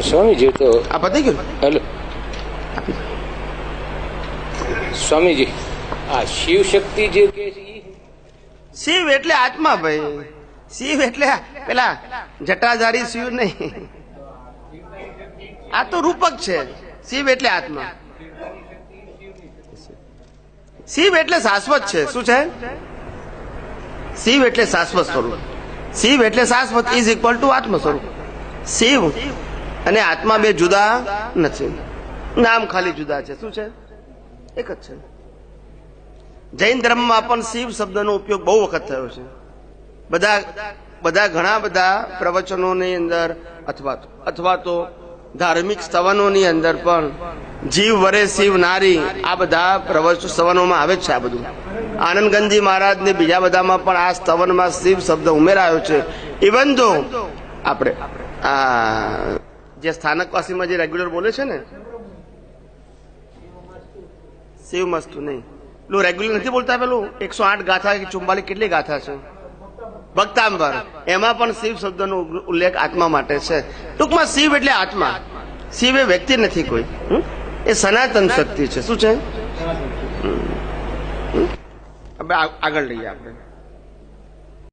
સ્વામીજી તો આ પતી ગયું. હેલો સ્વામીજી, આ શિવ શક્તિ જે કે છે ઈ? શિવ એટલે આત્મા ભાઈ. શિવ એટલે પેલા જટાધારી શિવ નહીં, આ તો રૂપક છે. શિવ એટલે આત્મા. શિવ એટલે શાશ્વત છે. શું છે? શિવ એટલે શાશ્વત સ્વરૂપ. શિવ એટલે શાશ્વત ઇઝ ઇક્વલ ટુ આત્મ સ્વરૂપ. શિવ અને આત્મા બે જુદા નથી, નામ ખાલી જુદા છે. શું છે? એક જ છે. જૈન ધર્મમાં પણ શિવ શબ્દનો ઉપયોગ બહુ વખત થયો છે. ઘણા બધા પ્રવચનોની અંદર અથવા તો ધાર્મિક સ્તવનોની અંદર પણ જીવ વરે શિવ નારી, આ બધા સ્તવનોમાં આવે છે. આ બધું આનંદગંજી મહારાજ ને બીજા બધામાં પણ આ સ્તવનમાં શિવ શબ્દ ઉમેરાયો છે. ઇવન તો આપણે આ જે સ્થાનકવાસીમાં જે રેગ્યુલર બોલે છે ને, શિવ મસ્તુ નહીં, પેલું રેગ્યુલર નથી બોલતા. પેલું 108 ગાથા કે 44 કેટલી ગાથા છે ભક્તાંબર, એમાં પણ શિવ શબ્દનો ઉલ્લેખ આત્મા માટે છે. ટૂંકમાં શિવ એટલે આત્મા. શિવ એ વ્યક્તિ નથી કોઈ, એ સનાતન શક્તિ છે. શું છે? આગળ લઈએ આપણે.